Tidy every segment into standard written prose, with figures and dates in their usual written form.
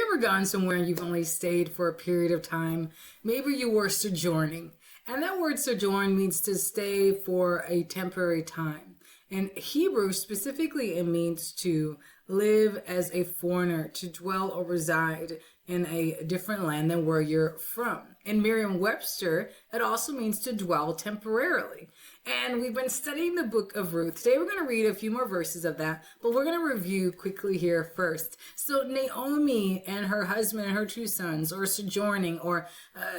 ever gone somewhere and you've only stayed for a period of time? Maybe you were sojourning. And that word sojourn means to stay for a temporary time. In Hebrew, specifically, it means to live as a foreigner, to dwell or reside in a different land than where you're from. In Merriam-Webster, it also means to dwell temporarily. And we've been studying the book of Ruth. Today we're going to read a few more verses of that, but we're going to review quickly here first. So Naomi and her husband and her two sons are sojourning, or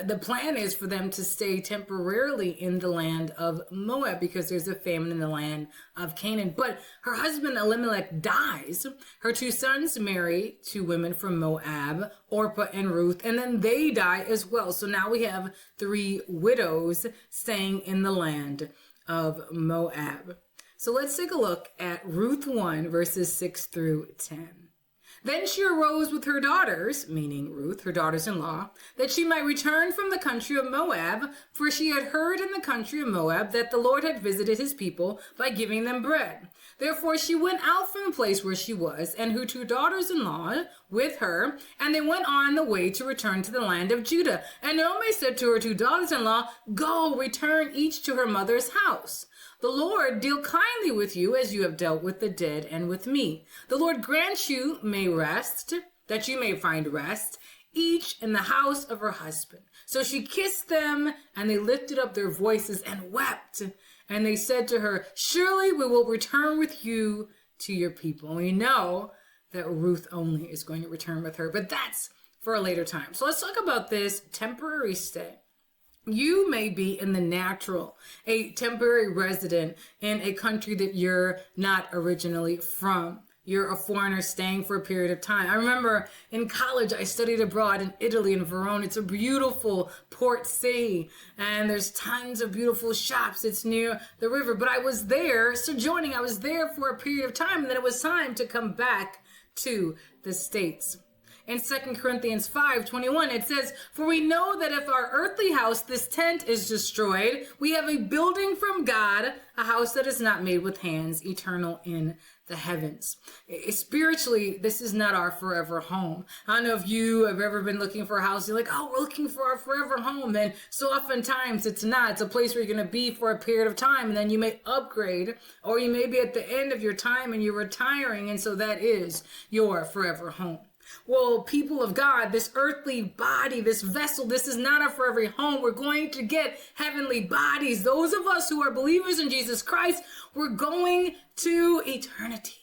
the plan is for them to stay temporarily in the land of Moab because there's a famine in the land of Canaan. But her husband Elimelech dies. Her two sons marry two women from Moab, Orpah and Ruth, and then they die as well. So now we have three widows staying in the land of Moab. So let's take a look at Ruth 1, verses 6 through 10. Then she arose with her daughters, meaning Ruth, her daughters-in-law, that she might return from the country of Moab, for she had heard in the country of Moab that the Lord had visited his people by giving them bread. Therefore she went out from the place where she was, and her two daughters-in-law with her, and they went on the way to return to the land of Judah. And Naomi said to her two daughters-in-law, Go, return each to her mother's house. The Lord deal kindly with you as you have dealt with the dead and with me. The Lord grant you may rest, that you may find rest, each in the house of her husband. So she kissed them, and they lifted up their voices and wept. And they said to her, Surely we will return with you to your people. And we know that Ruth only is going to return with her, but that's for a later time. So let's talk about this temporary stay. You may be in the natural, a temporary resident in a country that you're not originally from. You're a foreigner staying for a period of time. I remember in college, I studied abroad in Italy, in Verona. It's a beautiful port city, and there's tons of beautiful shops. It's near the river, but I was there sojourning. I was there for a period of time, and then it was time to come back to the States. In 2 Corinthians 5:21, it says, For we know that if our earthly house, this tent, is destroyed, we have a building from God, a house that is not made with hands, eternal in the heavens. Spiritually, this is not our forever home. I don't know if you have ever been looking for a house. You're like, oh, we're looking for our forever home. And so oftentimes it's not. It's a place where you're going to be for a period of time, and then you may upgrade, or you may be at the end of your time and you're retiring. And so that is your forever home. Well, people of God, this earthly body, this vessel, this is not our forever home. We're going to get heavenly bodies. Those of us who are believers in Jesus Christ, we're going to eternity.